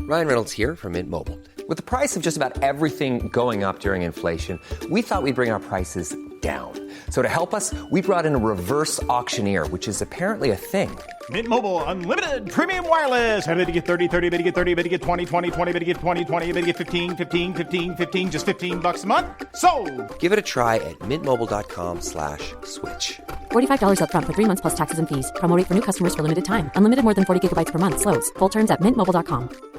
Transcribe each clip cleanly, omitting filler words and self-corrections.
Ryan Reynolds here from Mint Mobile. With the price of just about everything going up during inflation, we thought we'd bring our prices down. So to help us, we brought in a reverse auctioneer, which is apparently a thing. Mint Mobile Unlimited Premium Wireless. How to get 30, 30, bit to get 30, bit to get 20, 20, 20, bit to get 20, 20, bit to get 15, 15, 15, 15, just $15 a month? Sold! Give it a try at mintmobile.com/switch. $45 up front for 3 months plus taxes and fees. Promo rate for new customers for limited time. Unlimited more than 40 gigabytes per month. Slows full terms at mintmobile.com.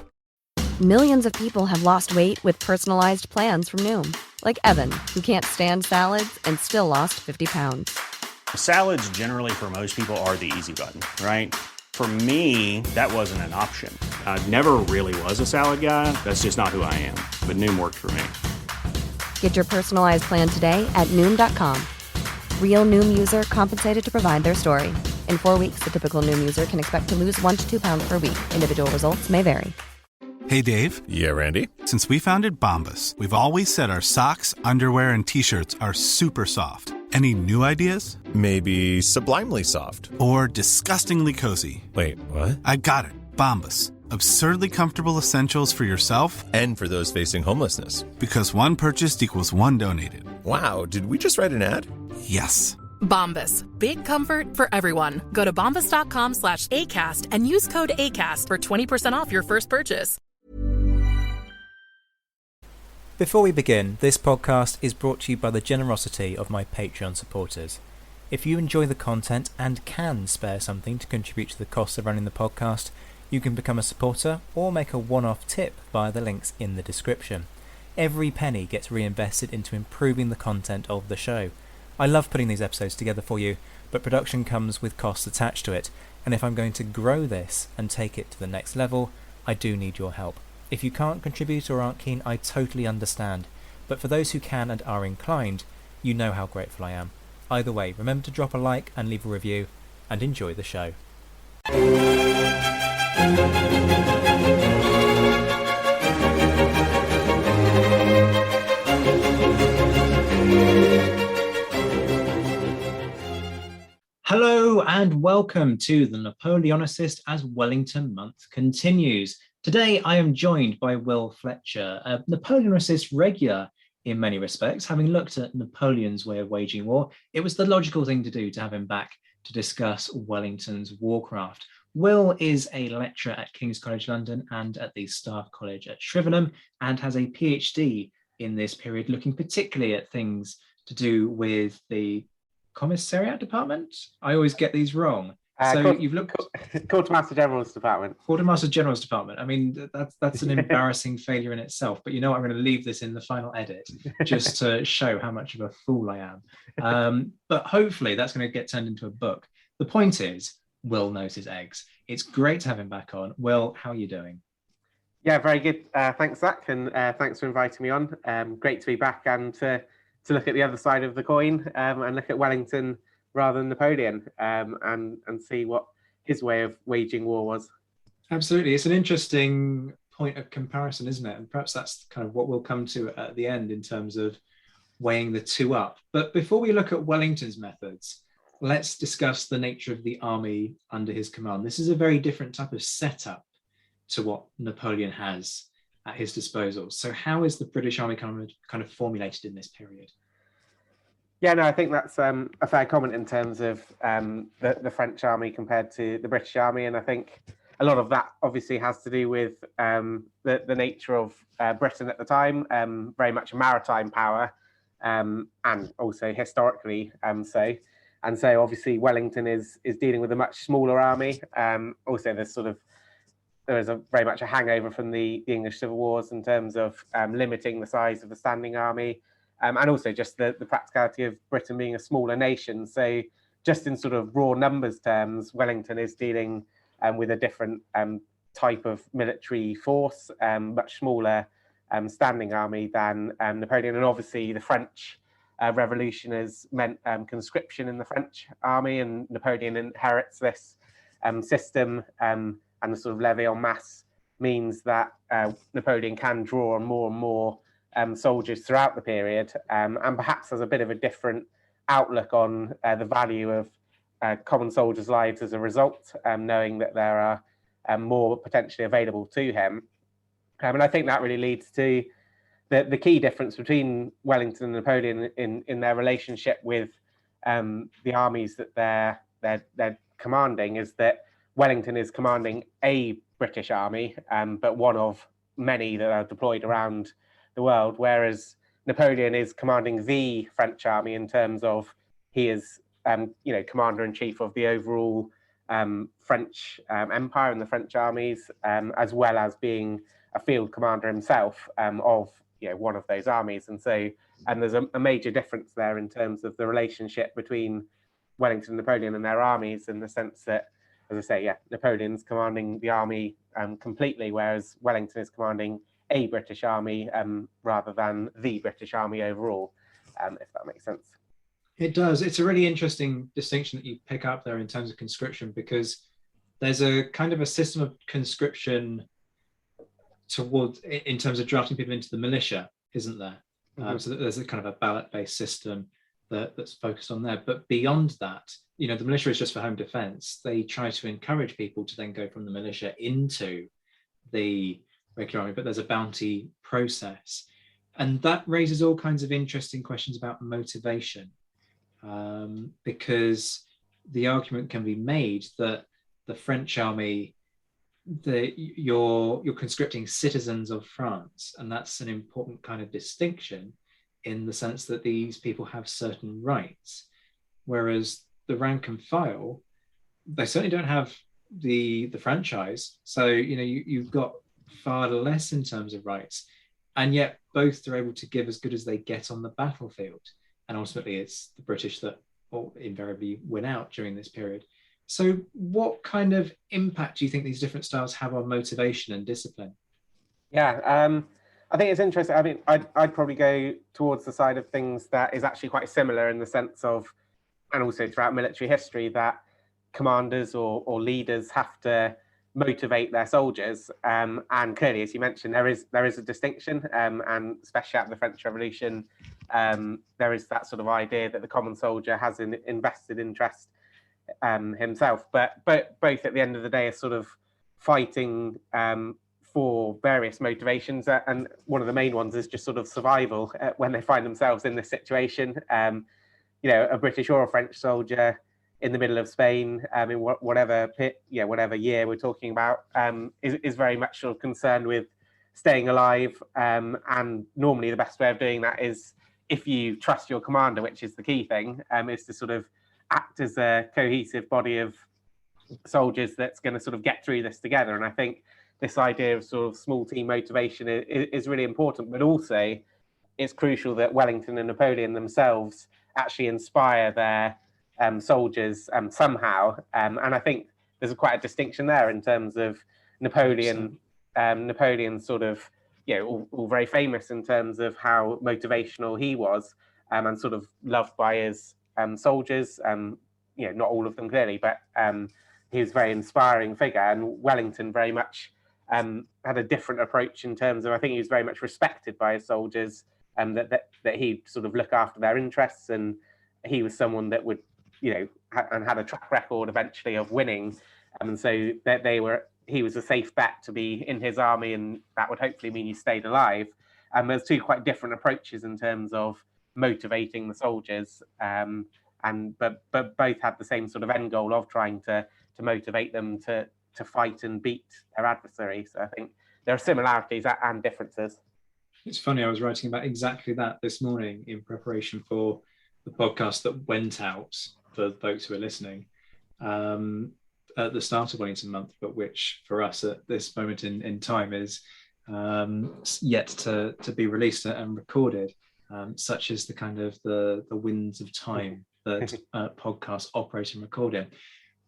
Millions of people have lost weight with personalized plans from Noom. Like Evan, who can't stand salads and still lost 50 pounds. Salads generally for most people are the easy button, right? For me, that wasn't an option. I never really was a salad guy. That's just not who I am. But Noom worked for me. Get your personalized plan today at Noom.com. Real Noom user compensated to provide their story. In 4 weeks, the typical Noom user can expect to lose 1 to 2 pounds per week. Individual results may vary. Hey, Dave. Yeah, Randy. Since we founded Bombas, we've always said our socks, underwear, and T-shirts are super soft. Any new ideas? Maybe sublimely soft. Or disgustingly cozy. Wait, what? I got it. Bombas. Absurdly comfortable essentials for yourself and for those facing homelessness. Because one purchased equals one donated. Wow, did we just write an ad? Yes. Bombas. Big comfort for everyone. Go to bombas.com/ACAST and use code ACAST for 20% off your first purchase. Before we begin, this podcast is brought to you by the generosity of my Patreon supporters. If you enjoy the content and can spare something to contribute to the cost of running the podcast, you can become a supporter or make a one-off tip via the links in the description. Every penny gets reinvested into improving the content of the show. I love putting these episodes together for you, but production comes with costs attached to it, and if I'm going to grow this and take it to the next level, I do need your help. If you can't contribute or aren't keen, I totally understand, but for those who can and are inclined, you know how grateful I am. Either way, remember to drop a like and leave a review, and enjoy the show. Hello and welcome to the Napoleonicist as Wellington month continues. Today I am joined by Will Fletcher, a Napoleonicist regular in many respects. Having looked at Napoleon's way of waging war, it was the logical thing to do to have him back to discuss Wellington's warcraft. Will is a lecturer at King's College London and at the Staff College at Shrivenham, and has a PhD in this period, looking particularly at things to do with the Commissariat Department? I always get these wrong. You've looked Quartermaster General's Department. Quartermaster General's Department. I mean, that's an embarrassing failure in itself. But you know what? I'm going to leave this in the final edit just to show how much of a fool I am. But hopefully that's going to get turned into a book. The point is, Will knows his eggs. It's great to have him back on. Will, how are you doing? Yeah, very good. Thanks, Zach, and thanks for inviting me on. Great to be back and to look at the other side of the coin and look at Wellington rather than Napoleon and see what his way of waging war was. Absolutely. It's an interesting point of comparison, isn't it? And perhaps that's kind of what we'll come to at the end in terms of weighing the two up. But before we look at Wellington's methods, let's discuss the nature of the army under his command. This is a very different type of setup to what Napoleon has at his disposal. So how is the British army kind of formulated in this period? Yeah, no, I think that's a fair comment in terms of the French army compared to the British army. And I think a lot of that obviously has to do with the nature of Britain at the time, very much a maritime power, and also historically so. And so obviously Wellington is dealing with a much smaller army. Also, there is very much a hangover from the English Civil Wars in terms of limiting the size of the standing army. And also just the practicality of Britain being a smaller nation. So just in sort of raw numbers terms, Wellington is dealing with a different type of military force, much smaller standing army than Napoleon. And obviously the French Revolution has meant conscription in the French army, and Napoleon inherits this system, and the sort of levy en masse means that Napoleon can draw on more and more soldiers throughout the period, and perhaps has a bit of a different outlook on the value of common soldiers' lives as a result, knowing that there are more potentially available to him. And I think that really leads to the key difference between Wellington and Napoleon in their relationship with the armies that they're commanding, is that Wellington is commanding a British army, but one of many that are deployed around the world, whereas Napoleon is commanding the French army in terms of he is commander-in-chief of the overall French empire and the French armies, as well as being a field commander himself of one of those armies. And so there's a major difference there in terms of the relationship between Wellington and Napoleon and their armies, in the sense that, as I say, Napoleon's commanding the army completely, whereas Wellington is commanding a British army rather than the British army overall, if that makes sense. It does. It's a really interesting distinction that you pick up there in terms of conscription, because there's a kind of a system of conscription in terms of drafting people into the militia, isn't there? Mm-hmm. So there's a kind of a ballot-based system that's focused on there. But beyond that, the militia is just for home defense. They try to encourage people to then go from the militia into the regular army, but there's a bounty process. And that raises all kinds of interesting questions about motivation, because the argument can be made that the French army, you're conscripting citizens of France, and that's an important kind of distinction in the sense that these people have certain rights, whereas the rank and file, they certainly don't have the franchise. So you've got far less in terms of rights, and yet both are able to give as good as they get on the battlefield, and ultimately it's the British that invariably win out during this period. So what kind of impact do you think these different styles have on motivation and discipline? I think it's interesting. I mean, I'd probably go towards the side of things that is actually quite similar, in the sense of, and also throughout military history, that commanders or leaders have to motivate their soldiers. And clearly, as you mentioned, there is a distinction, and especially after the French Revolution, there is that sort of idea that the common soldier has an invested interest himself, but both at the end of the day are sort of fighting for various motivations, and one of the main ones is just sort of survival when they find themselves in this situation. A British or a French soldier in the middle of Spain, in whatever year we're talking about, is very much sort of concerned with staying alive, and normally the best way of doing that is, if you trust your commander, which is the key thing, is to sort of act as a cohesive body of soldiers that's going to sort of get through this together. And I think this idea of sort of small team motivation is really important, but also it's crucial that Wellington and Napoleon themselves actually inspire their soldiers somehow. And I think there's quite a distinction there in terms of Napoleon sort of, all very famous in terms of how motivational he was, and sort of loved by his soldiers, not all of them clearly, but he was a very inspiring figure. And Wellington very much had a different approach in terms of, I think he was very much respected by his soldiers, that he'd sort of look after their interests, and he was someone that would, and had a track record eventually of winning, and so that he was a safe bet to be in his army, and that would hopefully mean you stayed alive. And there's two quite different approaches in terms of motivating the soldiers, but both had the same sort of end goal of trying to motivate them to fight and beat their adversary. So I think there are similarities and differences. It's funny, I was writing about exactly that this morning in preparation for the podcast that went out for folks who are listening at the start of Wellington month, but which for us at this moment in time is yet to be released and recorded. Such as the kind of the winds of time that podcasts operate and record in.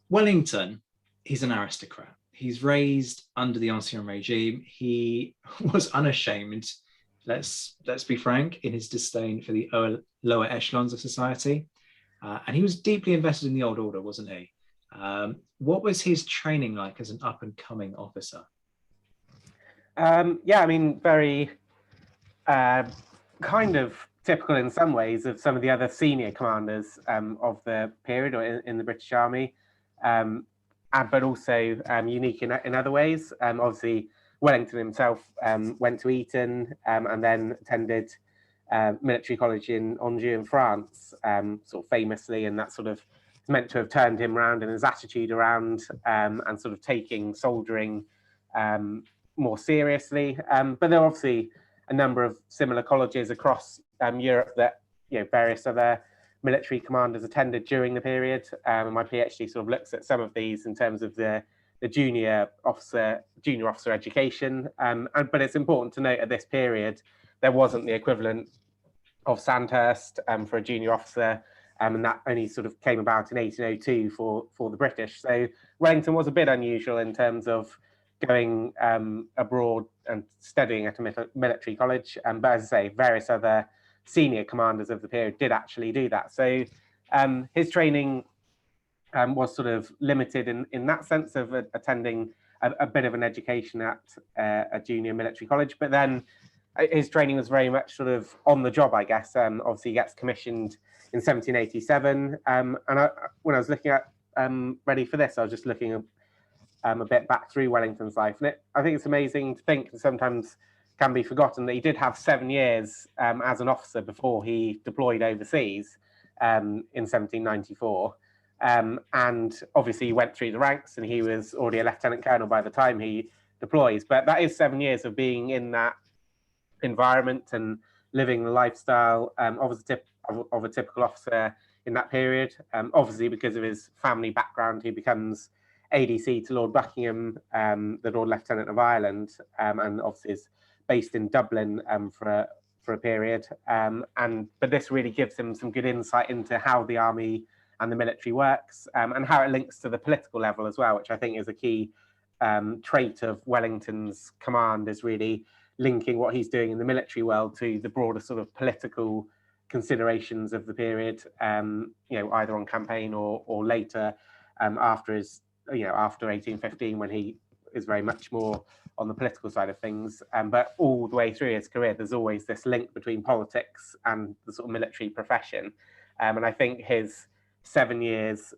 Wellington, he's an aristocrat. He's raised under the Ancien regime. He was unashamed, let's be frank, in his disdain for the lower echelons of society. And he was deeply invested in the old order, wasn't he? What was his training like as an up-and-coming officer? Very kind of typical in some ways of some of the other senior commanders of the period, or in the British Army, but also unique in other ways. Obviously, Wellington himself went to Eton and then attended military college in Anjou in France, sort of famously, and that sort of is meant to have turned him around and his attitude around, and sort of taking soldiering more seriously. But there are obviously a number of similar colleges across Europe that various other military commanders attended during the period. And my PhD sort of looks at some of these in terms of the junior officer education. But it's important to note at this period, there wasn't the equivalent of Sandhurst for a junior officer, and that only sort of came about in 1802 for the British. So Wellington was a bit unusual in terms of going abroad and studying at a military college. But as I say, various other senior commanders of the period did actually do that. So his training was sort of limited in that sense of attending a bit of an education at a junior military college. But then his training was very much sort of on the job, I guess. Obviously, he gets commissioned in 1787. And when I was looking at ready for this, I was just looking a bit back through Wellington's life. And I think it's amazing to think, and sometimes can be forgotten, that he did have 7 years as an officer before he deployed overseas in 1794. And obviously he went through the ranks and he was already a lieutenant colonel by the time he deploys. But that is 7 years of being in that environment and living the lifestyle of a typical officer in that period. Obviously, because of his family background, he becomes ADC to Lord Buckingham, the Lord Lieutenant of Ireland, and obviously is based in Dublin for a period. But this really gives him some good insight into how the army and the military works, and how it links to the political level as well, which I think is a key trait of Wellington's command, is really linking what he's doing in the military world to the broader sort of political considerations of the period, either on campaign or later, after 1815, when he is very much more on the political side of things. But all the way through his career, there's always this link between politics and the sort of military profession. And I think his 7 years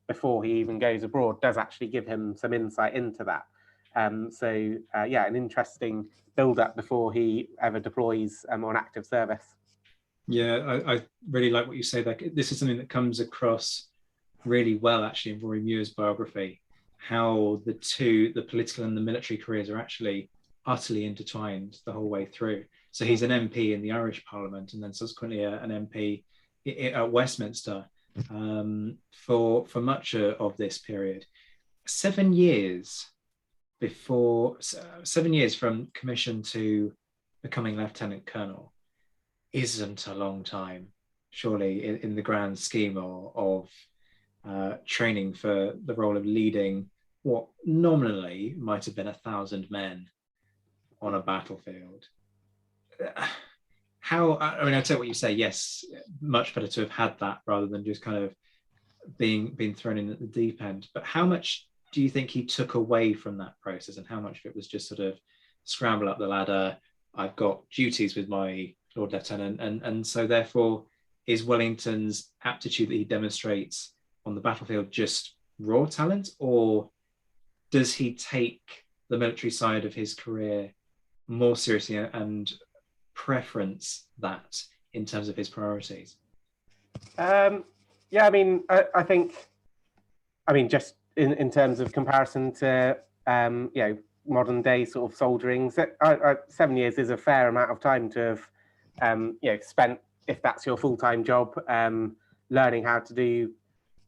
before he even goes abroad does actually give him some insight into that. An interesting build-up before he ever deploys on active service. Yeah, I really like what you say there. This is something that comes across really well, actually, in Rory Muir's biography, how the political and the military careers are actually utterly intertwined the whole way through. So he's an MP in the Irish Parliament, and then subsequently an MP at Westminster for much of this period. 7 years from commission to becoming lieutenant colonel isn't a long time, surely, in the grand scheme of training for the role of leading what nominally might have been 1,000 men on a battlefield. I take what you say, yes, much better to have had that rather than just kind of being thrown in at the deep end. But how much do you think he took away from that process, and how much of it was just sort of scramble up the ladder, I've got duties with my Lord Lieutenant, and so therefore is Wellington's aptitude that he demonstrates on the battlefield just raw talent, or does he take the military side of his career more seriously and preference that in terms of his priorities? I think just in terms of comparison to modern day sort of soldiering, 7 years is a fair amount of time to have spent, if that's your full-time job, learning how to do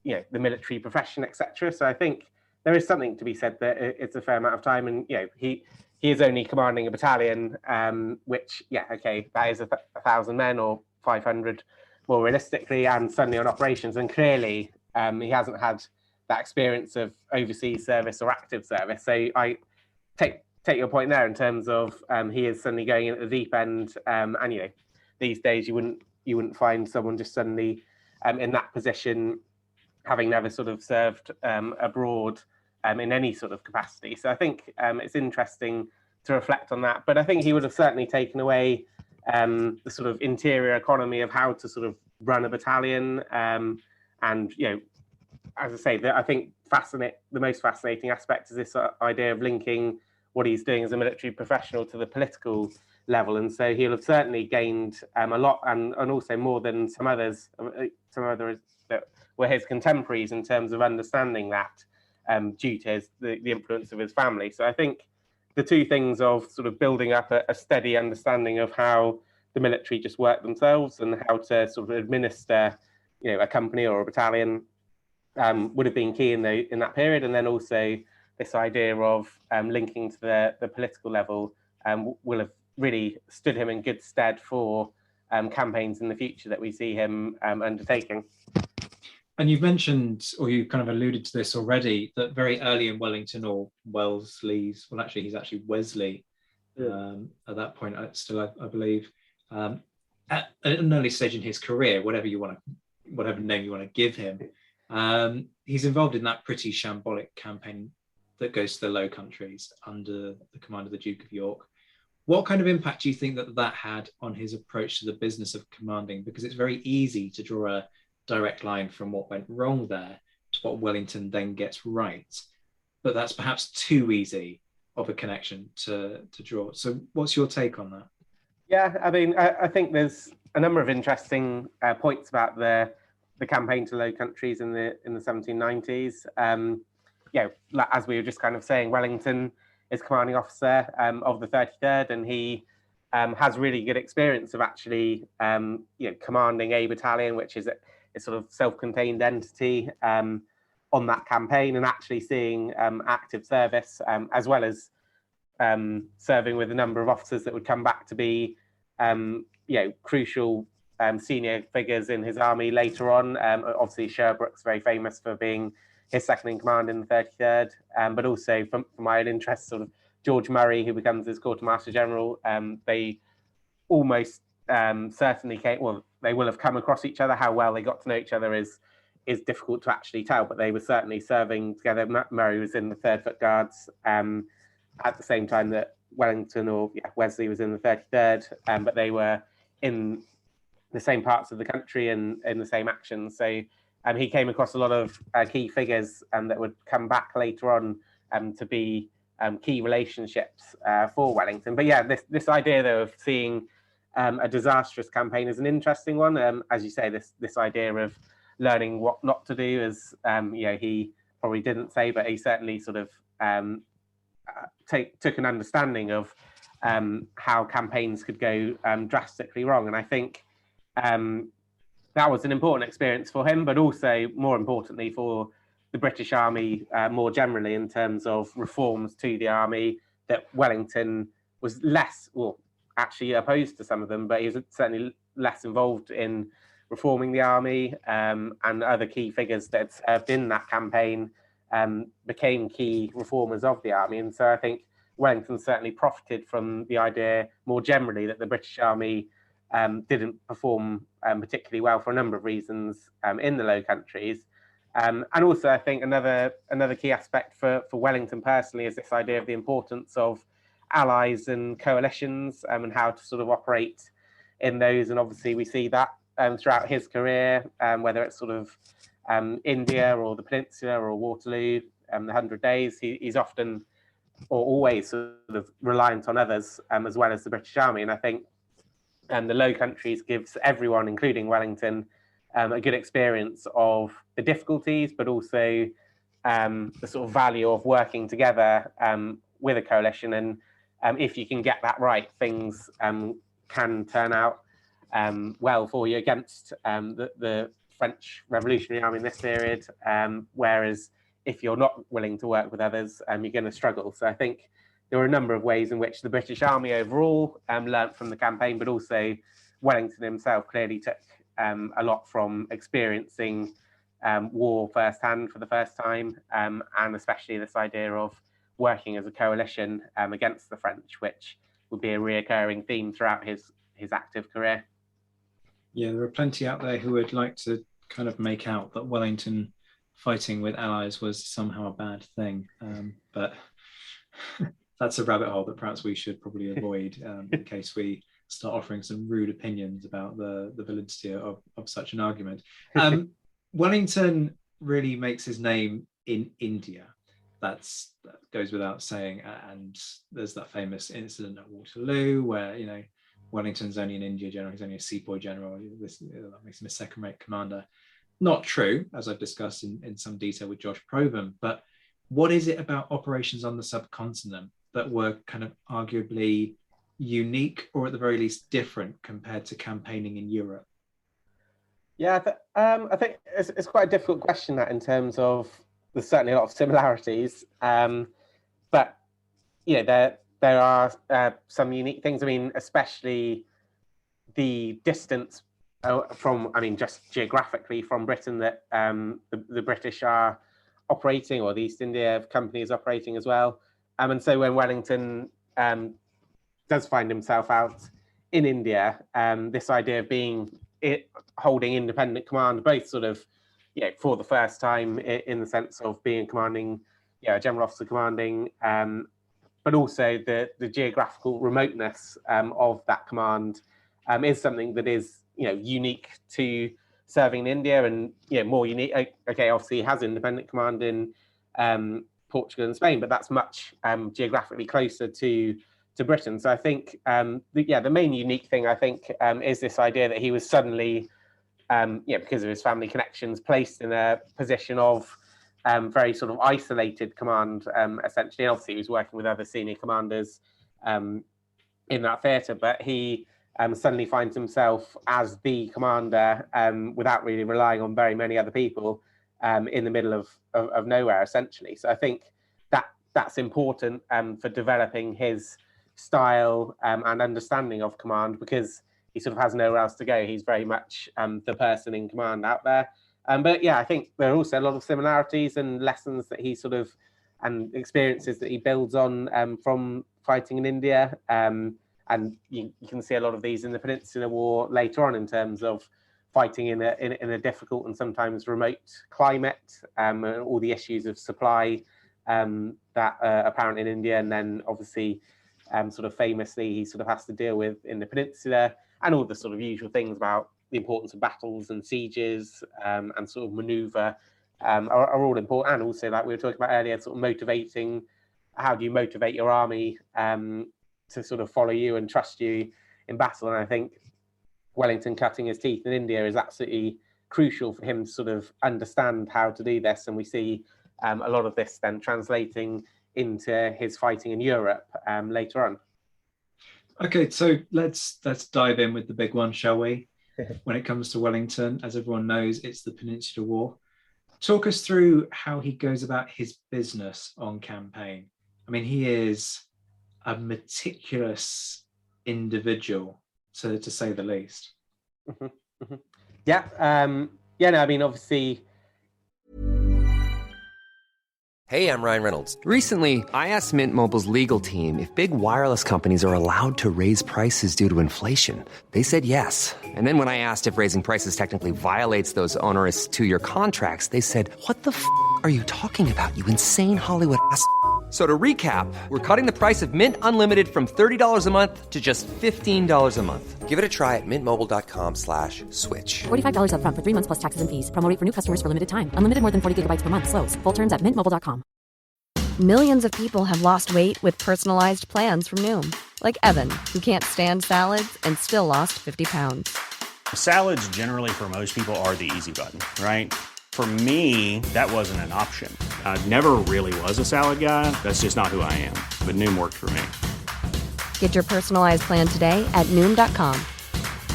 the military profession, etc. So I think there is something to be said that it's a fair amount of time, and he is only commanding a battalion, which that is 1,000 men or 500 more realistically, and suddenly on operations, and clearly he hasn't had that experience of overseas service or active service. So I take your point there in terms of he is suddenly going in at the deep end, and these days you wouldn't find someone just suddenly in that position, having never sort of served abroad in any sort of capacity. So I think it's interesting to reflect on that. But I think he would have certainly taken away the sort of interior economy of how to sort of run a battalion. And, as I say, I think the most fascinating aspect is this idea of linking what he's doing as a military professional to the political level. And so he'll have certainly gained a lot, and also more than some others that were his contemporaries in terms of understanding that, due to the influence of his family. So I think the two things of sort of building up a steady understanding of how the military just work themselves and how to sort of administer, a company or a battalion, would have been key in that period. And then also this idea of linking to the political level will have really stood him in good stead for campaigns in the future that we see him undertaking. And you've mentioned, or you kind of alluded to this already, that very early in Wellington, or Wellesley's, well, actually, he's actually Wesley at that point, still, I believe, at an early stage in his career, whatever name you want to give him, he's involved in that pretty shambolic campaign that goes to the Low Countries under the command of the Duke of York. What kind of impact do you think that had on his approach to the business of commanding? Because it's very easy to draw a direct line from what went wrong there to what Wellington then gets right, but that's perhaps too easy of a connection to draw. So what's your take on that? Yeah, I mean, I think there's a number of interesting points about the campaign to Low Countries in the 1790s. As we were just kind of saying, Wellington is commanding officer of the 33rd, and he has really good experience of actually commanding a battalion, which is a sort of self-contained entity on that campaign, and actually seeing active service, as well as serving with a number of officers that would come back to be crucial senior figures in his army later on. Obviously, Sherbrooke's very famous for being his second in command in the 33rd, but also from my own interest, sort of George Murray, who becomes his quartermaster general. They almost certainly they will have come across each other. How well they got to know each other is difficult to actually tell, but they were certainly serving together. Murray was in the 3rd Foot Guards at the same time that Wellington, or Wesley, was in the 33rd, but they were in the same parts of the country and in the same actions. So he came across a lot of key figures that would come back later on to be key relationships for Wellington. But yeah, this idea though of seeing a disastrous campaign is an interesting one. As you say, this idea of learning what not to do, as he probably didn't say, but he certainly sort of took an understanding of how campaigns could go drastically wrong. And I think that was an important experience for him, but also more importantly for the British Army more generally, in terms of reforms to the army that Wellington was less, well, actually opposed to some of them, but he was certainly less involved in reforming the army, and other key figures that served in that campaign became key reformers of the army. And so I think Wellington certainly profited from the idea more generally that the British Army didn't perform particularly well for a number of reasons in the Low Countries. And also I think another key aspect for Wellington personally is this idea of the importance of allies and coalitions, and how to sort of operate in those. And obviously we see that throughout his career, whether it's sort of India or the Peninsula or Waterloo, the 100 Days, he's often or always sort of reliant on others as well as the British Army. And I think the Low Countries gives everyone, including Wellington, a good experience of the difficulties, but also the sort of value of working together with a coalition. And if you can get that right, things can turn out well for you against the French Revolutionary Army in this period. Whereas if you're not willing to work with others, you're going to struggle. So I think there were a number of ways in which the British Army overall learnt from the campaign, but also Wellington himself clearly took a lot from experiencing war firsthand for the first time, and especially this idea of working as a coalition against the French, which would be a reoccurring theme throughout his active career. Yeah, there are plenty out there who would like to kind of make out that Wellington fighting with allies was somehow a bad thing, but that's a rabbit hole that perhaps we should probably avoid in case we start offering some rude opinions about the validity of such an argument. Wellington really makes his name in India. that goes without saying. And there's that famous incident at Waterloo where, Wellington's only an India general, he's only a sepoy general. That makes him a second-rate commander. Not true, as I've discussed in some detail with Josh Provan, but what is it about operations on the subcontinent that were kind of arguably unique, or at the very least different, compared to campaigning in Europe? Yeah, I think it's quite a difficult question, that, in terms of there's certainly a lot of similarities, but there are some unique things. I mean, especially the distance just geographically from Britain that the British are operating, or the East India Company is operating as well. And so when Wellington does find himself out in India, this idea of holding independent command, both sort of, for the first time in the sense of being commanding, a general officer commanding, but also the geographical remoteness of that command is something that is, unique to serving in India, and more unique. Okay, obviously he has independent command in Portugal and Spain, but that's much geographically closer to Britain. So I think the main unique thing, I think, is this idea that he was suddenly, because of his family connections, placed in a position of very sort of isolated command, essentially. And obviously he was working with other senior commanders in that theatre, but he suddenly finds himself as the commander without really relying on very many other people in the middle of nowhere, essentially. So I think that's important for developing his style and understanding of command, because he sort of has nowhere else to go. He's very much the person in command out there. But yeah, I think there are also a lot of similarities and lessons that he sort of, and experiences that he builds on from fighting in India. And you can see a lot of these in the Peninsular War later on, in terms of fighting in a difficult and sometimes remote climate, and all the issues of supply that are apparent in India. And then obviously, sort of famously, he sort of has to deal with in the Peninsula, and all the sort of usual things about the importance of battles and sieges and sort of manoeuvre are all important. And also, like we were talking about earlier, sort of motivating, how do you motivate your army to sort of follow you and trust you in battle? And I think Wellington cutting his teeth in India is absolutely crucial for him to sort of understand how to do this. And we see a lot of this then translating into his fighting in Europe later on. Okay, so let's dive in with the big one, shall we? When it comes to Wellington, as everyone knows, it's the Peninsular War. Talk us through how he goes about his business on campaign. I mean, he is a meticulous individual, to say the least. Mm-hmm, mm-hmm. Yeah, I mean, obviously. Hey, I'm Ryan Reynolds. Recently, I asked Mint Mobile's legal team if big wireless companies are allowed to raise prices due to inflation. They said yes. And then when I asked if raising prices technically violates those onerous 2-year contracts, they said, "What the f*** are you talking about, you insane Hollywood ass?" So to recap, we're cutting the price of Mint Unlimited from $30 a month to just $15 a month. Give it a try at mintmobile.com/switch. $45 up front for 3 months plus taxes and fees. Promo rate for new customers for limited time. Unlimited more than 40 gigabytes per month. Slows full terms at mintmobile.com. Millions of people have lost weight with personalized plans from Noom. Like Evan, who can't stand salads and still lost 50 pounds. Salads generally for most people are the easy button, right? For me, that wasn't an option. I never really was a salad guy. That's just not who I am. But Noom worked for me. Get your personalized plan today at Noom.com.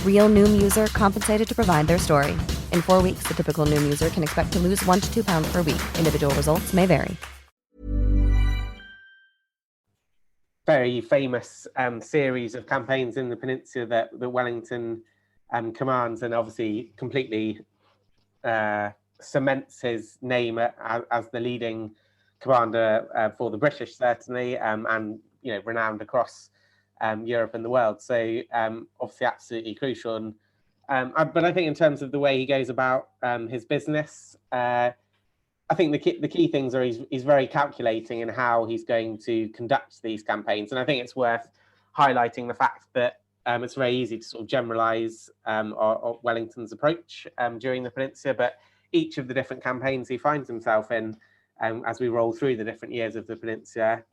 Real Noom user compensated to provide their story. In 4 weeks, the typical Noom user can expect to lose 1 to 2 pounds per week. Individual results may vary. Very famous series of campaigns in the Peninsula that Wellington commands, and obviously completely cements his name as the leading commander for the British, certainly, and renowned across Europe and the world. So obviously absolutely crucial. But I think in terms of the way he goes about his business, I think the key things are he's very calculating in how he's going to conduct these campaigns. And I think it's worth highlighting the fact that it's very easy to sort of generalize Wellington's approach during the Peninsula, but each of the different campaigns he finds himself in as we roll through the different years of the peninsula.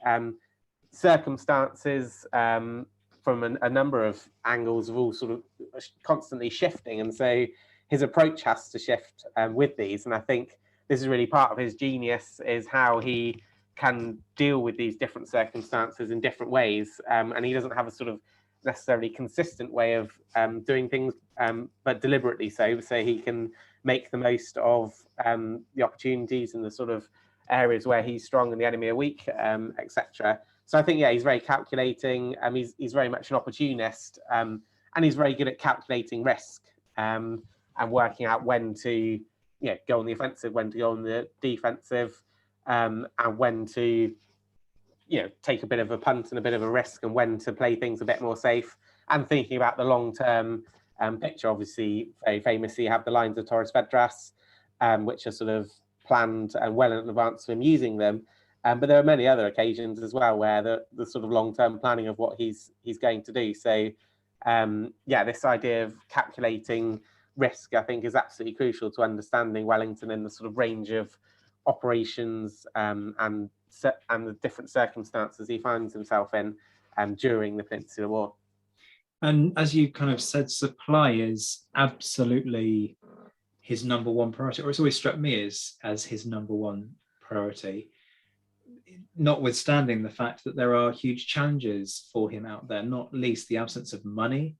Circumstances from a number of angles are all sort of constantly shifting, and so his approach has to shift with these. And I think this is really part of his genius, is how he can deal with these different circumstances in different ways, and he doesn't have a sort of necessarily consistent way of doing things, but deliberately so he can make the most of the opportunities and the sort of areas where he's strong and the enemy are weak, etc. So I think, yeah, he's very calculating. He's very much an opportunist, and he's very good at calculating risk and working out when to go on the offensive, when to go on the defensive, and when to take a bit of a punt and a bit of a risk, and when to play things a bit more safe, and thinking about the long-term picture. Obviously, very famously, have the lines of Torres Vedras, which are sort of planned and well in advance of him using them. But there are many other occasions as well where the sort of long-term planning of what he's going to do. So, this idea of calculating risk, I think, is absolutely crucial to understanding Wellington in the sort of range of operations and the different circumstances he finds himself in during the Peninsular War. And as you kind of said, supply is absolutely his number one priority, or it's always struck me as his number one priority, notwithstanding the fact that there are huge challenges for him out there, not least the absence of money.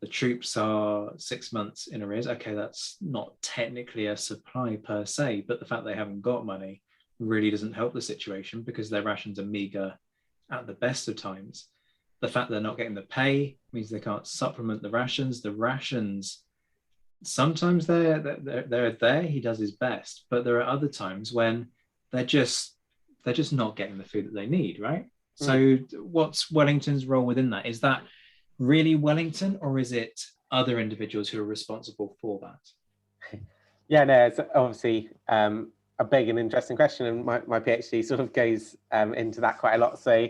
The troops are 6 months in arrears. Okay, that's not technically a supply per se, but the fact they haven't got money really doesn't help the situation, because their rations are meager at the best of times. The fact they're not getting the pay means they can't supplement the rations. The rations, sometimes they're there, he does his best, but there are other times when they're just not getting the food that they need, right? So what's Wellington's role within that? Is that really Wellington, or is it other individuals who are responsible for that? Yeah, no, it's obviously a big and interesting question, and my PhD sort of goes into that quite a lot. So,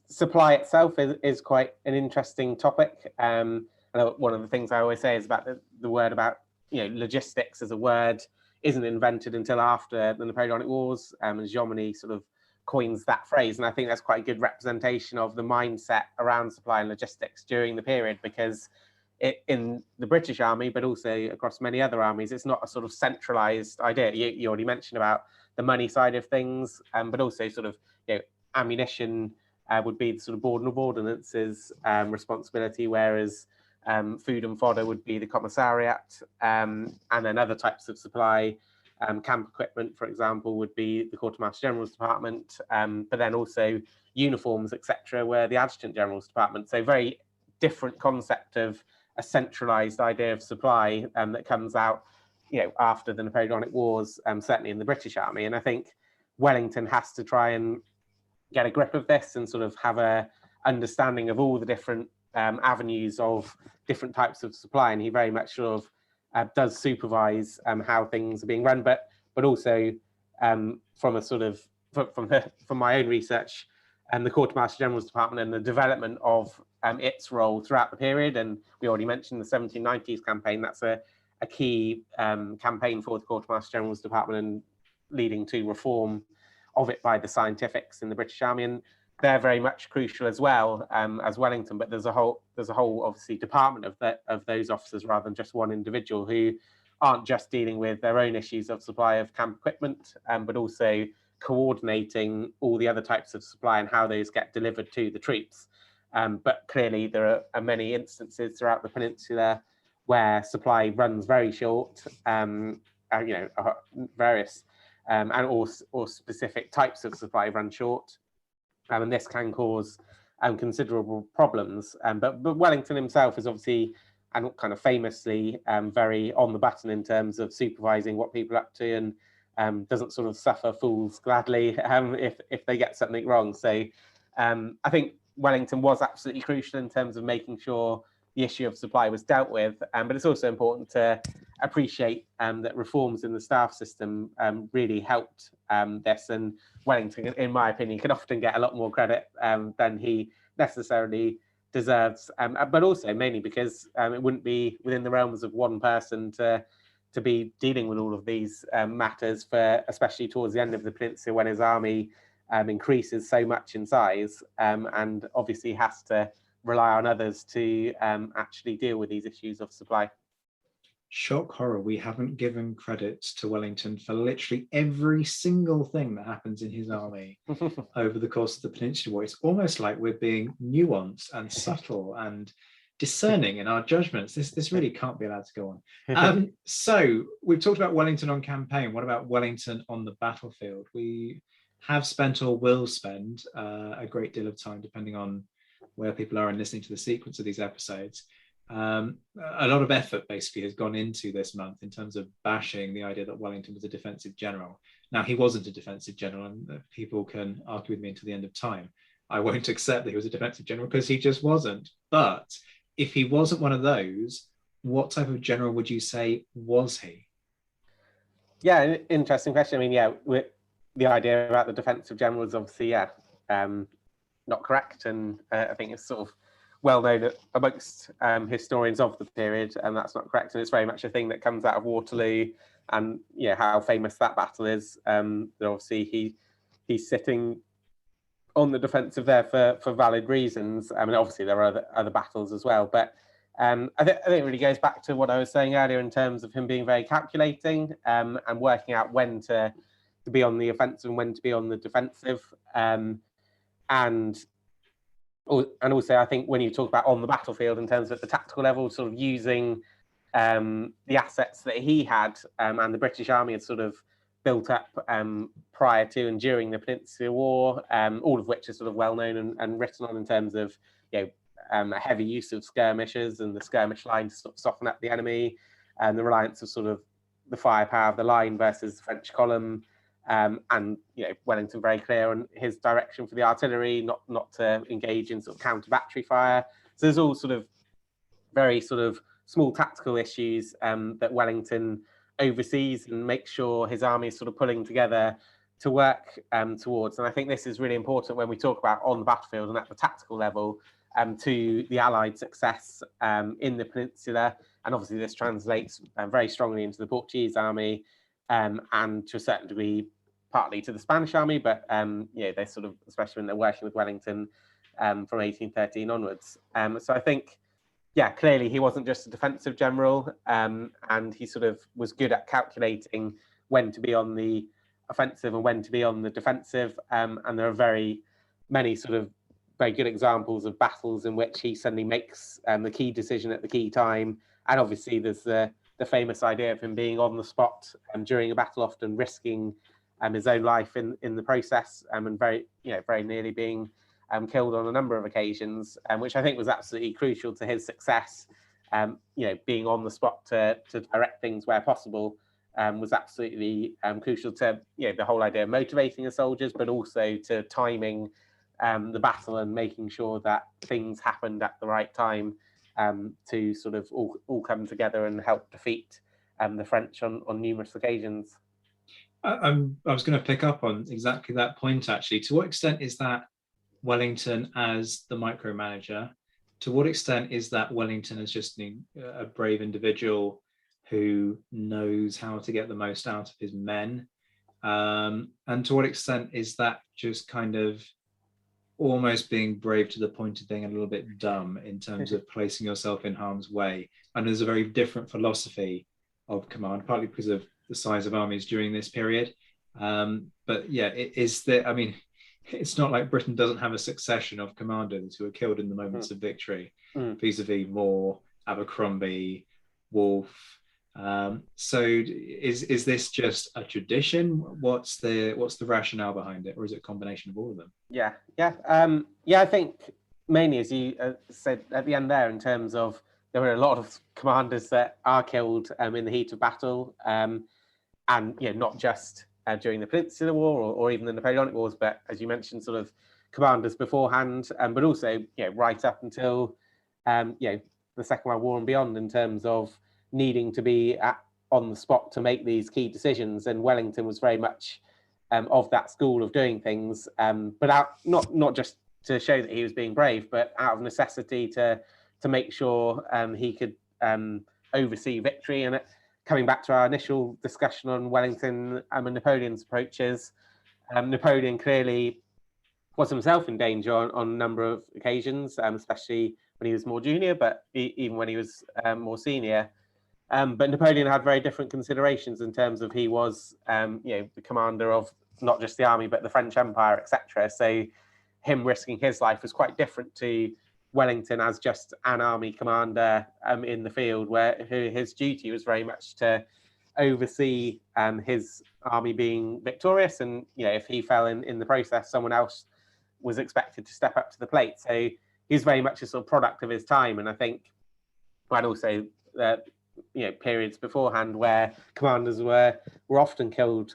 supply itself is quite an interesting topic. And one of the things I always say is about the word about, logistics as a word isn't invented until after the Napoleonic Wars, and Jomini sort of coins that phrase. And I think that's quite a good representation of the mindset around supply and logistics during the period, because in the British Army, but also across many other armies, it's not a sort of centralized idea. You already mentioned about the money side of things, but also sort of, ammunition would be the sort of Board of Ordnance's responsibility, whereas food and fodder would be the commissariat, and then other types of supply, camp equipment, for example, would be the Quartermaster General's Department, but then also uniforms, etc., were the Adjutant General's Department. So very different concept of a centralized idea of supply that comes out, after the Napoleonic Wars, certainly in the British Army. And I think Wellington has to try and get a grip of this and sort of have a understanding of all the different avenues of different types of supply. And he very much sort of does supervise how things are being run, but also from a sort of from my own research, the Quartermaster General's Department and the development of its role throughout the period. And we already mentioned the 1790s campaign. That's a key campaign for the Quartermaster General's Department, and leading to reform of it by the scientifics in the British Army. And they're very much crucial as well as Wellington. But there's a whole obviously department of those officers, rather than just one individual, who aren't just dealing with their own issues of supply of camp equipment, but also coordinating all the other types of supply and how those get delivered to the troops. But clearly there are many instances throughout the peninsula where supply runs very short, various or specific types of supply run short, and this can cause considerable problems. But Wellington himself is obviously, and kind of famously, very on the button in terms of supervising what people are up to, and doesn't sort of suffer fools gladly if they get something wrong. So I think Wellington was absolutely crucial in terms of making sure the issue of supply was dealt with, but it's also important to appreciate that reforms in the staff system really helped this. And Wellington, in my opinion, can often get a lot more credit than he necessarily deserves, but also mainly because it wouldn't be within the realms of one person to to be dealing with all of these matters, for especially towards the end of the peninsula, when his army increases so much in size, and obviously has to rely on others to actually deal with these issues of supply. Shock horror, we haven't given credit to Wellington for literally every single thing that happens in his army over the course of the Peninsula War. It's almost like we're being nuanced and subtle and discerning in our judgments. This really can't be allowed to go on. So we've talked about Wellington on campaign. What about Wellington on the battlefield? We have spent, or will spend, a great deal of time, depending on where people are and listening to the sequence of these episodes. A lot of effort basically has gone into this month in terms of bashing the idea that Wellington was a defensive general. Now, he wasn't a defensive general, and people can argue with me until the end of time. I won't accept that he was a defensive general, because he just wasn't. But if he wasn't one of those, what type of general would you say was he? Yeah, interesting question. I mean, the idea about the defensive general is obviously, not correct. And I think it's sort of well known amongst historians of the period, and that's not correct. And it's very much a thing that comes out of Waterloo, and how famous that battle is. Obviously, he's sitting on the defensive there for valid reasons. I mean, obviously there are other battles as well, but I think it really goes back to what I was saying earlier in terms of him being very calculating, and working out when to be on the offensive and when to be on the defensive, and also, I think when you talk about on the battlefield in terms of the tactical level, sort of using the assets that he had and the British Army had sort of built up prior to and during the Peninsula War, all of which are sort of well known and written on in terms of a heavy use of skirmishers and the skirmish line to sort of soften up the enemy, and the reliance of sort of the firepower of the line versus the French column. And Wellington very clear on his direction for the artillery, not to engage in sort of counter battery fire. So there's all sort of very sort of small tactical issues that Wellington oversees and makes sure his army is sort of pulling together to work towards. And I think this is really important when we talk about on the battlefield and at the tactical level to the Allied success in the Peninsula. And obviously this translates very strongly into the Portuguese army, and to a certain degree partly to the Spanish army, but they sort of, especially when they're working with Wellington from 1813 onwards. So I think, clearly he wasn't just a defensive general, and he sort of was good at calculating when to be on the offensive and when to be on the defensive. And there are very many sort of very good examples of battles in which he suddenly makes the key decision at the key time. And obviously there's the famous idea of him being on the spot during a battle, often risking his own life in the process, and very nearly being killed on a number of occasions, which I think was absolutely crucial to his success. Being on the spot to direct things where possible was absolutely crucial to the whole idea of motivating the soldiers, but also to timing the battle and making sure that things happened at the right time to sort of all come together and help defeat the French on numerous occasions. I was going to pick up on exactly that point, actually. To what extent is that Wellington as the micromanager? To what extent is that Wellington as just a brave individual who knows how to get the most out of his men? And to what extent is that just kind of almost being brave to the point of being a little bit dumb in terms of placing yourself in harm's way? And there's a very different philosophy of command, partly because of the size of armies during this period. It's not like Britain doesn't have a succession of commanders who are killed in the moments of victory, vis-a-vis Moore, Abercrombie, Wolfe. So is this just a tradition? What's the rationale behind it, or is it a combination of all of them? I think mainly, as you said at the end there, in terms of there were a lot of commanders that are killed in the heat of battle, and not just during the Peninsula War or even the Napoleonic Wars, but as you mentioned, sort of commanders beforehand, but also right up until the Second World War and beyond, in terms of needing to be on the spot to make these key decisions. And Wellington was very much of that school of doing things, but not just to show that he was being brave, but out of necessity to make sure he could oversee victory. And coming back to our initial discussion on Wellington and Napoleon's approaches, Napoleon clearly was himself in danger on a number of occasions, especially when he was more junior, but even when he was more senior. But Napoleon had very different considerations in terms of he was, the commander of not just the army, but the French Empire, etc. So him risking his life was quite different to Wellington as just an army commander in the field, where his duty was very much to oversee his army being victorious. And, if he fell in the process, someone else was expected to step up to the plate. So he was very much a sort of product of his time. And I think, and also, periods beforehand where commanders were often killed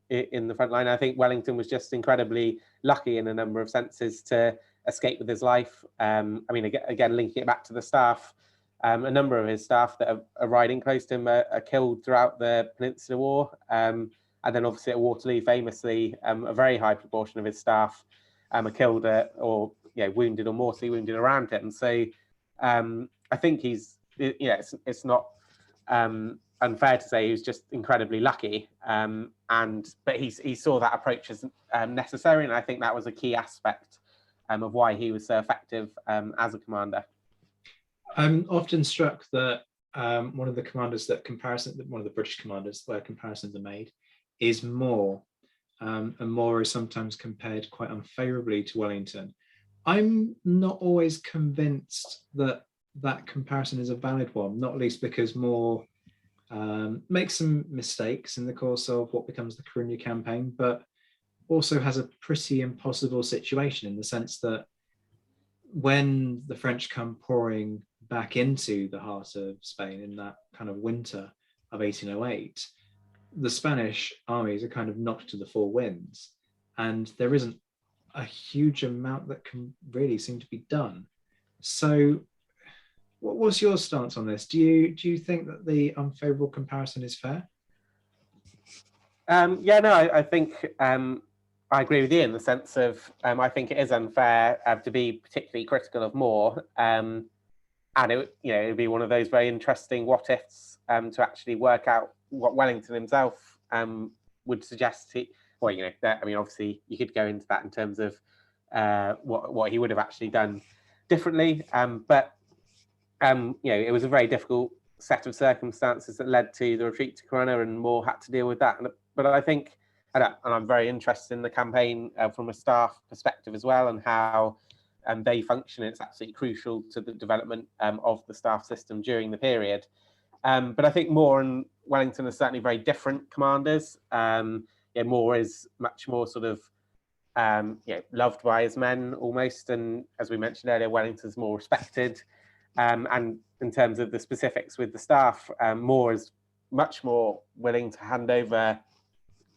in the front line. I think Wellington was just incredibly lucky in a number of senses to escape with his life. Again, linking it back to the staff, a number of his staff that are riding close to him are killed throughout the Peninsular War. And then obviously at Waterloo, famously, a very high proportion of his staff are killed or wounded or mortally wounded around him. So I think it's not unfair to say he was just incredibly lucky, but he saw that approach as necessary, and I think that was a key aspect of why he was so effective as a commander. I'm often struck that one of the British commanders where comparisons are made is Moore, and Moore is sometimes compared quite unfavourably to Wellington. I'm not always convinced that comparison is a valid one, not least because Moore makes some mistakes in the course of what becomes the Coruña campaign, but also has a pretty impossible situation in the sense that when the French come pouring back into the heart of Spain in that kind of winter of 1808, the Spanish armies are kind of knocked to the four winds, and there isn't a huge amount that can really seem to be done. So what was your stance on this? Do you think that the unfavourable comparison is fair? I think I agree with you in the sense of I think it is unfair to be particularly critical of Moore, and it would be one of those very interesting what ifs to actually work out what Wellington himself would suggest. Obviously you could go into that in terms of what he would have actually done differently, but it was a very difficult set of circumstances that led to the retreat to Coruña, and Moore had to deal with that. But I think, and I'm very interested in the campaign from a staff perspective as well, and how they function. It's absolutely crucial to the development of the staff system during the period. But I think Moore and Wellington are certainly very different commanders. Moore is much more sort of loved by his men almost, and as we mentioned earlier, Wellington's more respected. And in terms of the specifics with the staff, Moore is much more willing to hand over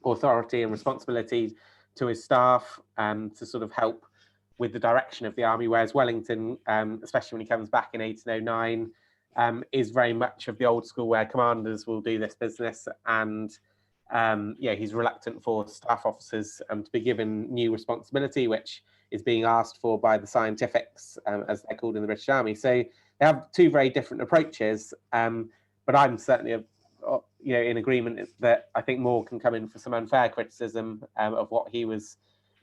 authority and responsibility to his staff to sort of help with the direction of the army, whereas Wellington, especially when he comes back in 1809, is very much of the old school where commanders will do this business, and he's reluctant for staff officers to be given new responsibility, which is being asked for by the scientifics, as they're called in the British Army. So they have two very different approaches, but I'm certainly in agreement that I think Moore can come in for some unfair criticism of what he was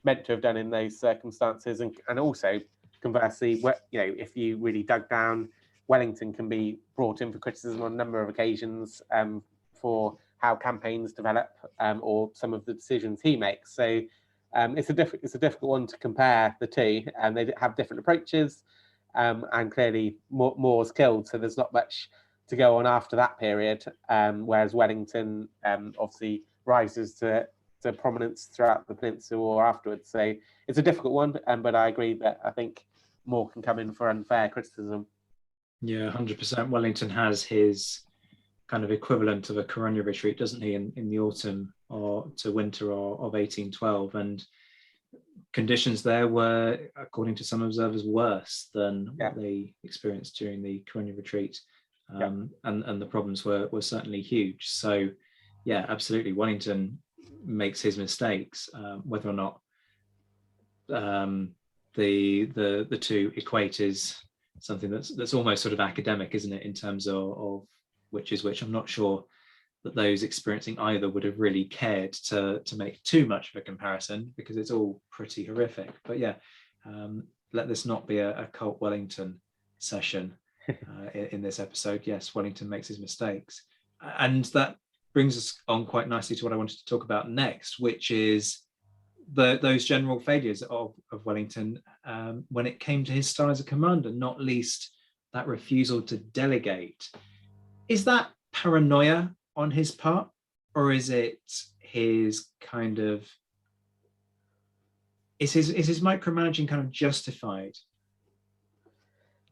meant to have done in those circumstances, and also conversely, if you really dug down, Wellington can be brought in for criticism on a number of occasions for how campaigns develop or some of the decisions he makes. So it's a difficult one to compare the two, and they have different approaches. And clearly Moore's killed, so there's not much to go on after that period, whereas Wellington obviously rises to prominence throughout the Peninsular War afterwards. So it's a difficult one, but I agree that I think Moore can come in for unfair criticism. Yeah, 100%. Wellington has his kind of equivalent of a Coruña retreat, doesn't he, in the autumn or to winter of 1812, and conditions there were, according to some observers, worse than what they experienced during the Coruña retreat, and the problems were certainly huge. So yeah, absolutely, Wellington makes his mistakes. Whether or not the two equate is something that's almost sort of academic, isn't it, in terms of which is which. I'm not sure that those experiencing either would have really cared to make too much of a comparison, because it's all pretty horrific. But yeah, let this not be a cult Wellington session in this episode. Yes, Wellington makes his mistakes. And that brings us on quite nicely to what I wanted to talk about next, which is those general failures of Wellington when it came to his style as a commander, not least that refusal to delegate. Is that paranoia on his part, or is it his kind of, is his micromanaging kind of justified?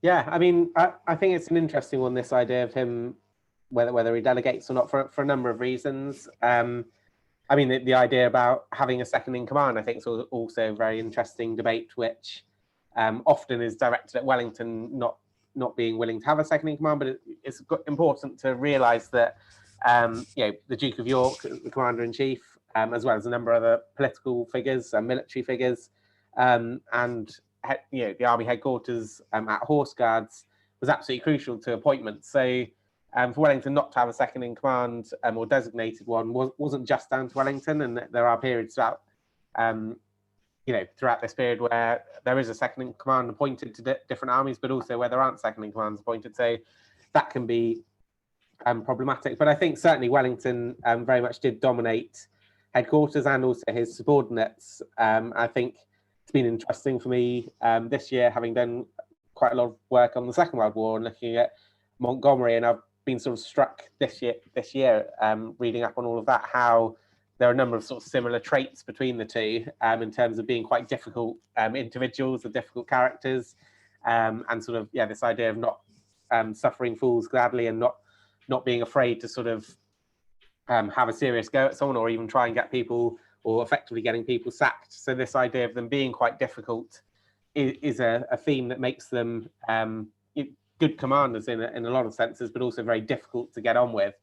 Yeah, I mean, I think it's an interesting one, this idea of him, whether he delegates or not, for a number of reasons. I mean, the idea about having a second in command, I think, is also a very interesting debate, which often is directed at Wellington not being willing to have a second in command. But it's important to realise that the Duke of York, the Commander-in-Chief, as well as a number of other political figures and military figures, and the Army headquarters at Horse Guards was absolutely crucial to appointments. So for Wellington not to have a second in command or designated one wasn't just down to Wellington, and there are periods throughout this period where there is a second in command appointed to different armies, but also where there aren't second in commands appointed. So that can be problematic. But I think certainly Wellington very much did dominate headquarters and also his subordinates. I think it's been interesting for me this year, having done quite a lot of work on the Second World War and looking at Montgomery, and I've been sort of struck this year reading up on all of that, how there are a number of sort of similar traits between the two in terms of being quite difficult individuals, or difficult characters, and sort of this idea of not suffering fools gladly, and not being afraid to sort of have a serious go at someone, or even try and get people, or effectively getting people sacked. So this idea of them being quite difficult is a theme that makes them good commanders in a lot of senses, but also very difficult to get on with.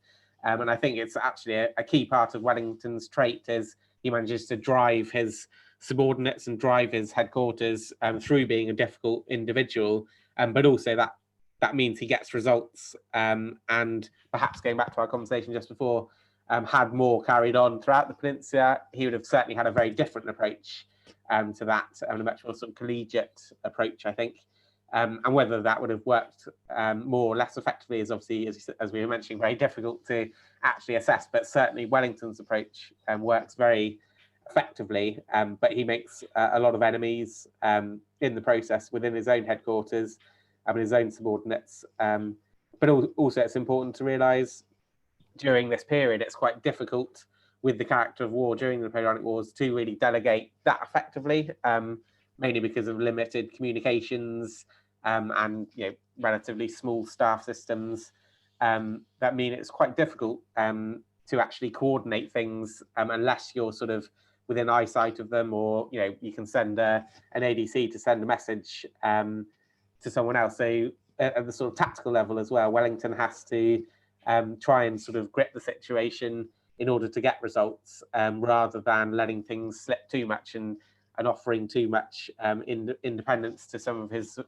And I think it's actually a key part of Wellington's trait is he manages to drive his subordinates and drive his headquarters through being a difficult individual, but also that means he gets results. And perhaps going back to our conversation just before, had more carried on throughout the peninsula, he would have certainly had a very different approach to that, and a much more sort of collegiate approach, I think. And whether that would have worked more or less effectively is obviously, as we were mentioning, very difficult to actually assess. But certainly Wellington's approach works very effectively, but he makes a lot of enemies in the process within his own headquarters and his own subordinates. But also it's important to realise during this period, it's quite difficult with the character of war during the Napoleonic Wars to really delegate that effectively, mainly because of limited communications and relatively small staff systems. That mean it's quite difficult to actually coordinate things unless you're sort of within eyesight of them, or you can send an ADC to send a message to someone else. So at the sort of tactical level as well, Wellington has to try and sort of grip the situation in order to get results, rather than letting things slip too much and offering too much independence to some of his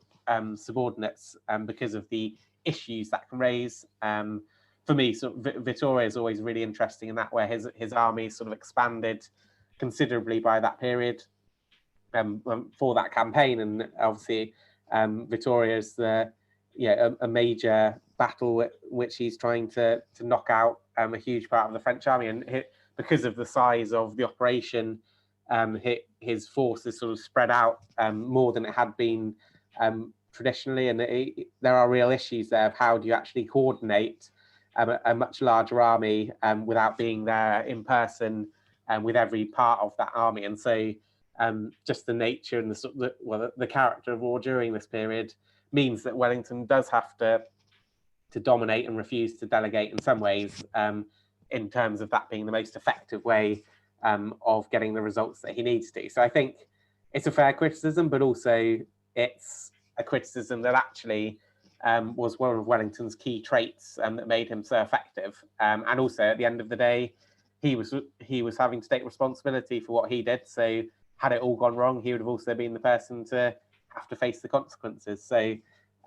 subordinates because of the issues that can raise. For me, sort of Vittoria is always really interesting in that, where his army sort of expanded considerably by that period for that campaign, and obviously Vittoria is a major battle which he's trying to knock out a huge part of the French army, and because of the size of the operation, his force is sort of spread out more than it had been traditionally, and there are real issues there of how do you actually coordinate a much larger army without being there in person with every part of that army. And so just the nature and the character of war during this period means that Wellington does have to dominate and refuse to delegate in some ways, in terms of that being the most effective way of getting the results that he needs to. So I think it's a fair criticism, but also it's a criticism that actually was one of Wellington's key traits that made him so effective. And also at the end of the day, he was having to take responsibility for what he did. So had it all gone wrong, he would have also been the person to have to face the consequences. So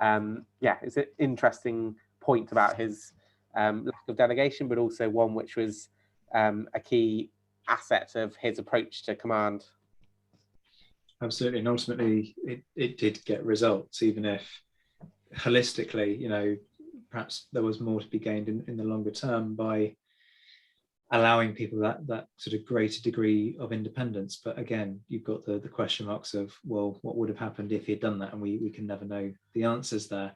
it's an interesting point about his lack of delegation, but also one which was a key asset of his approach to command. Absolutely, and ultimately it did get results, even if holistically, you know, perhaps there was more to be gained in the longer term by allowing people that sort of greater degree of independence. But again, you've got the question marks of, well, what would have happened if he had done that? And we can never know the answers there.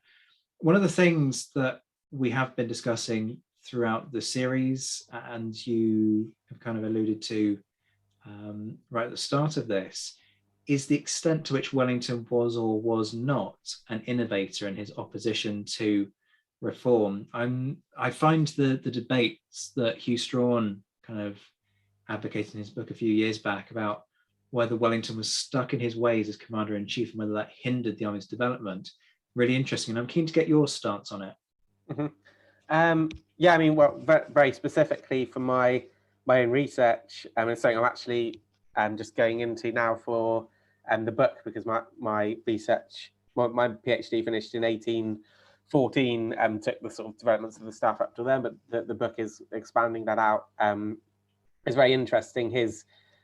One of the things that we have been discussing throughout the series, and you have kind of alluded to right at the start of this, is the extent to which Wellington was or was not an innovator in his opposition to reform. I find the debates that Hugh Strawn kind of advocated in his book a few years back about whether Wellington was stuck in his ways as commander-in-chief and whether that hindered the army's development really interesting. And I'm keen to get your stance on it. Mm-hmm. Yeah, I mean, well, very specifically from my own research, it's something I'm actually just going into now for the book, because my research, my PhD finished in 1814, took the sort of developments of the staff up to then, but the book is expanding that out. It's very interesting,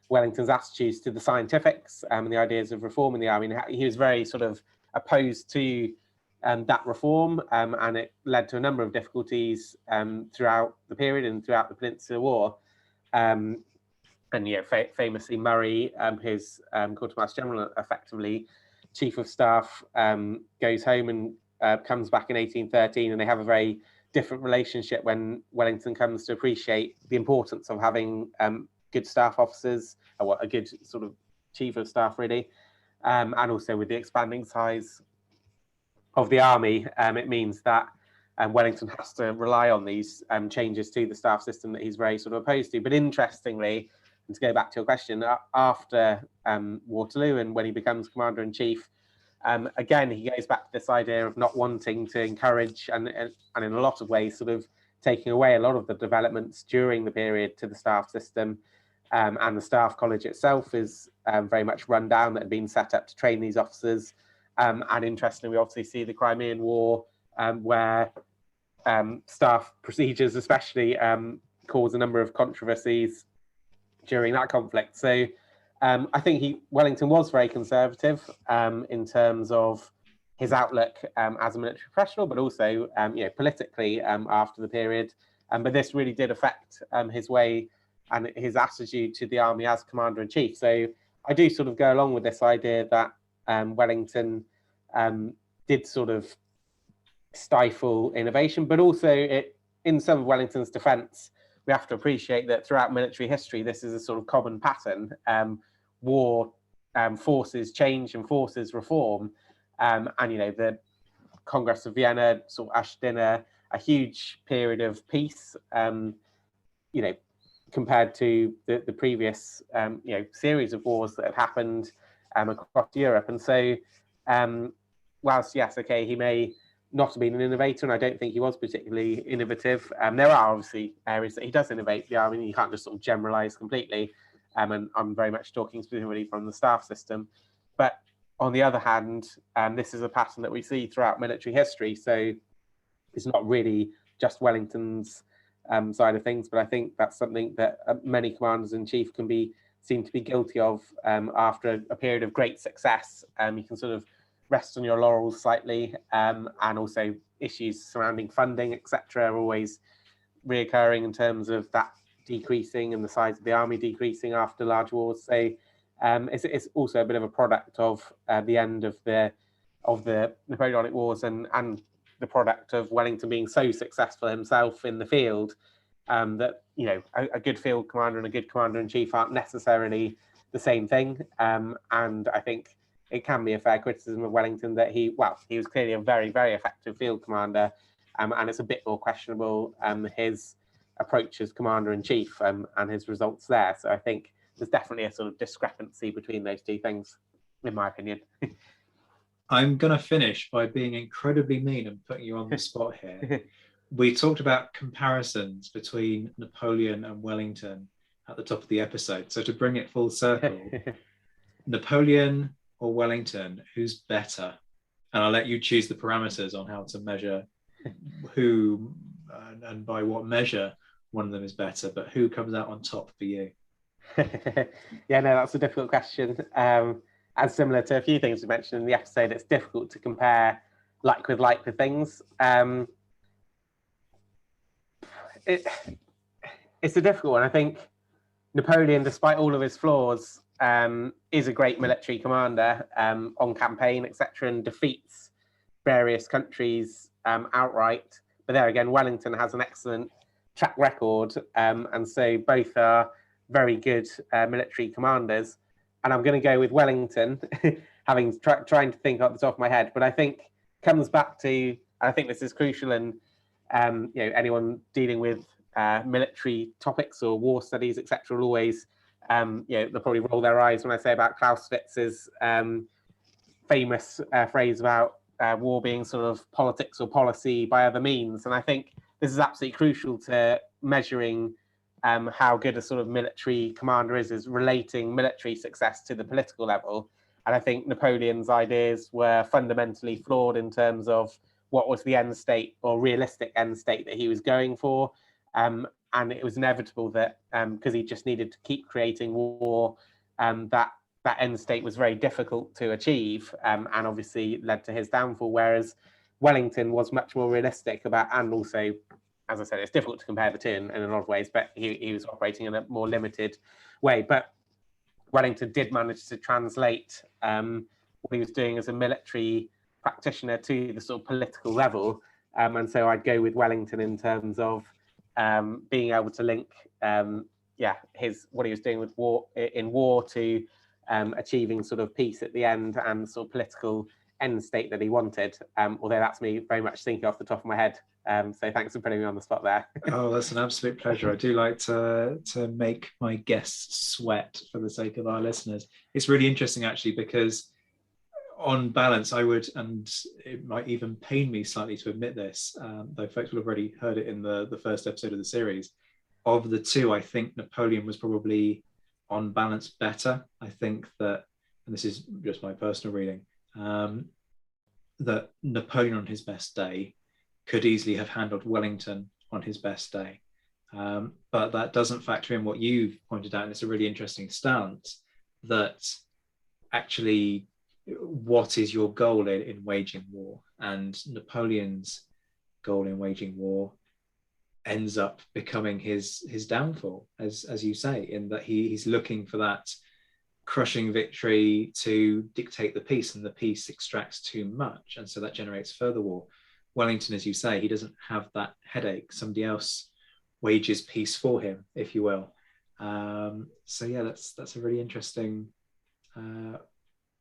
Wellington's attitudes to the scientifics and the ideas of reform in the army. He was very sort of opposed to that reform, and it led to a number of difficulties throughout the period and throughout the Peninsular War. And famously Murray, his quartermaster general, effectively chief of staff, goes home and comes back in 1813, and they have a very different relationship when Wellington comes to appreciate the importance of having good staff officers, or a good sort of chief of staff, really, and also with the expanding size of the army, it means that Wellington has to rely on these changes to the staff system that he's very sort of opposed to. But interestingly, and to go back to your question, after Waterloo and when he becomes commander-in-chief, again, he goes back to this idea of not wanting to encourage and in a lot of ways sort of taking away a lot of the developments during the period to the staff system. And the staff college itself is very much run down, that had been set up to train these officers. And interestingly, we obviously see the Crimean War, where staff procedures especially cause a number of controversies during that conflict. So I think Wellington was very conservative in terms of his outlook as a military professional, but also politically after the period. But this really did affect his way and his attitude to the army as commander-in-chief. So I do sort of go along with this idea that Wellington did sort of stifle innovation, but also in some of Wellington's defence, we have to appreciate that throughout military history, this is a sort of common pattern. War forces change and forces reform, and the Congress of Vienna sort of ushered in a huge period of peace. Compared to the previous series of wars that had happened across Europe. And so whilst, yes, okay, he may not have been an innovator, and I don't think he was particularly innovative, there are obviously areas that he does innovate. I mean, you can't just sort of generalize completely, and I'm very much talking specifically from the staff system. But on the other hand, this is a pattern that we see throughout military history, so it's not really just Wellington's side of things, but I think that's something that many commanders-in-chief seem to be guilty of after a period of great success. You can sort of rest on your laurels slightly, and also issues surrounding funding, etc., are always reoccurring in terms of that decreasing and the size of the army decreasing after large wars. So it's also a bit of a product of the end of the Napoleonic Wars and the product of Wellington being so successful himself in the field, that a good field commander and a good commander-in-chief aren't necessarily the same thing. And I think it can be a fair criticism of Wellington that he was clearly a very, very effective field commander, and it's a bit more questionable his approach as commander-in-chief and his results there. So I think there's definitely a sort of discrepancy between those two things, in my opinion. I'm going to finish by being incredibly mean and putting you on the spot here. We talked about comparisons between Napoleon and Wellington at the top of the episode. So to bring it full circle, Napoleon or Wellington, who's better? And I'll let you choose the parameters on how to measure who and by what measure one of them is better, but who comes out on top for you? Yeah, no, that's a difficult question. And similar to a few things we mentioned in the episode, it's difficult to compare like with things. It's a difficult one. I think Napoleon, despite all of his flaws, is a great military commander on campaign, etc., and defeats various countries outright. But there again, Wellington has an excellent track record, and so both are very good military commanders. And I'm going to go with Wellington, having trying to think off the top of my head. But I think comes back to, I think this is crucial, and anyone dealing with military topics or war studies, etc., will always, they'll probably roll their eyes when I say about Clausewitz's famous phrase about war being sort of politics or policy by other means. And I think this is absolutely crucial to measuring how good a sort of military commander is relating military success to the political level. And I think Napoleon's ideas were fundamentally flawed in terms of what was the end state or realistic end state that he was going for. And it was inevitable that because he just needed to keep creating war, that end state was very difficult to achieve, and obviously led to his downfall. Whereas Wellington was much more realistic about, and also, as I said, it's difficult to compare the two in a lot of ways, but he was operating in a more limited way. But Wellington did manage to translate what he was doing as a military practitioner to the sort of political level. And so I'd go with Wellington in terms of being able to link what he was doing with war to achieving sort of peace at the end and sort of political end state that he wanted. Although that's me very much thinking off the top of my head. So thanks for putting me on the spot there. Oh, that's an absolute pleasure. I do like to make my guests sweat for the sake of our listeners. It's really interesting actually, because on balance, I would, and it might even pain me slightly to admit this, though folks will have already heard it in the first episode of the series. Of the two, I think Napoleon was probably on balance better. I think that, and this is just my personal reading, that Napoleon on his best day could easily have handled Wellington on his best day. But that doesn't factor in what you've pointed out, and it's a really interesting stance, that actually what is your goal in waging war? And Napoleon's goal in waging war ends up becoming his downfall, as you say, in that he's looking for that crushing victory to dictate the peace, and the peace extracts too much, and so that generates further war. Wellington, as you say, he doesn't have that headache. Somebody else wages peace for him, if you will. So yeah, that's a really interesting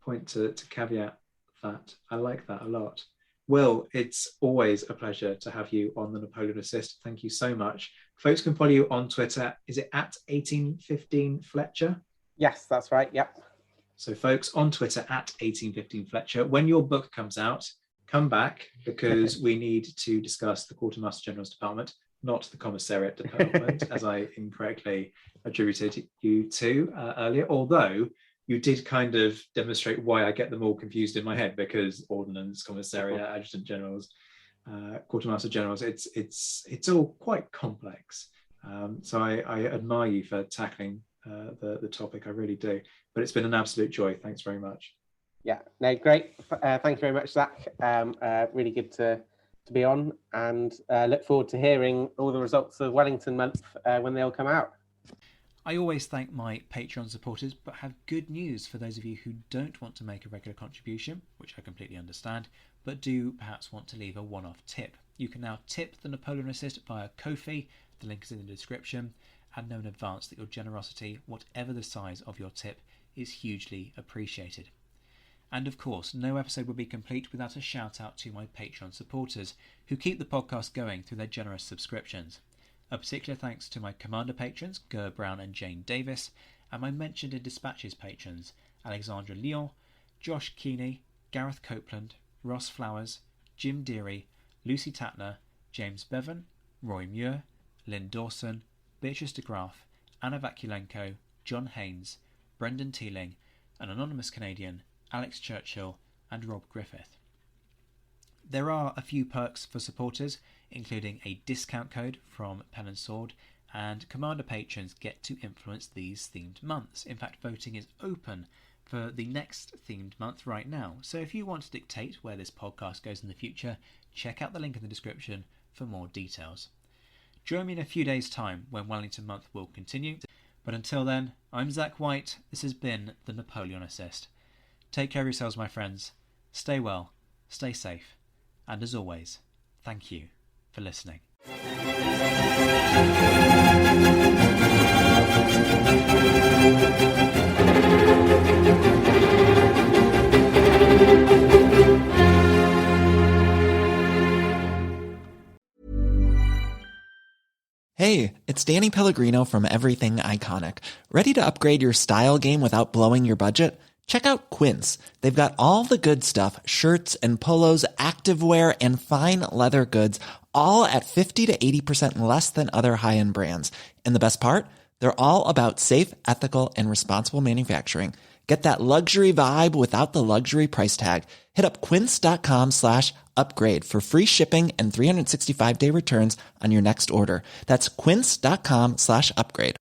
point to caveat that. I like that a lot. Will, it's always a pleasure to have you on the Napoleon Assist. Thank you so much. Folks can follow you on Twitter. Is it at 1815 Fletcher? Yes, that's right. Yep. So folks, on Twitter at 1815 Fletcher. When your book comes out, come back, because we need to discuss the Quartermaster General's Department, not the Commissariat Department, as I incorrectly attributed you to earlier, although you did kind of demonstrate why I get them all confused in my head, because Ordnance, Commissariat, Adjutant Generals, Quartermaster Generals, it's all quite complex. So I admire you for tackling the topic, I really do. But it's been an absolute joy. Thanks very much. Yeah, no, great. Thank you very much, Zach. Really good to be on, and look forward to hearing all the results of Wellington month when they all come out. I always thank my Patreon supporters, but have good news for those of you who don't want to make a regular contribution, which I completely understand, but do perhaps want to leave a one-off tip. You can now tip the Napoleon Assist via Ko-fi, the link is in the description, and know in advance that your generosity, whatever the size of your tip, is hugely appreciated. And of course, no episode would be complete without a shout out to my Patreon supporters, who keep the podcast going through their generous subscriptions. A particular thanks to my Commander patrons, Ger Brown and Jane Davis, and my Mentioned in Dispatches patrons, Alexandra Lyon, Josh Keeney, Gareth Copeland, Ross Flowers, Jim Deary, Lucy Tatner, James Bevan, Roy Muir, Lynn Dawson, Beatrice de Graaf, Anna Vakulenko, John Haynes, Brendan Teeling, an anonymous Canadian, Alex Churchill, and Rob Griffith. There are a few perks for supporters, including a discount code from Pen and Sword, and Commander patrons get to influence these themed months. In fact, voting is open for the next themed month right now. So if you want to dictate where this podcast goes in the future, check out the link in the description for more details. Join me in a few days' time when Wellington month will continue. But until then, I'm Zach White. This has been The Napoleon Assist. Take care of yourselves, my friends. Stay well, stay safe, and as always, thank you for listening. Hey, it's Danny Pellegrino from Everything Iconic. Ready to upgrade your style game without blowing your budget? Check out Quince. They've got all the good stuff, shirts and polos, activewear, and fine leather goods, all at 50 to 80% less than other high-end brands. And the best part? They're all about safe, ethical, and responsible manufacturing. Get that luxury vibe without the luxury price tag. Hit up quince.com/upgrade for free shipping and 365-day returns on your next order. That's quince.com/upgrade.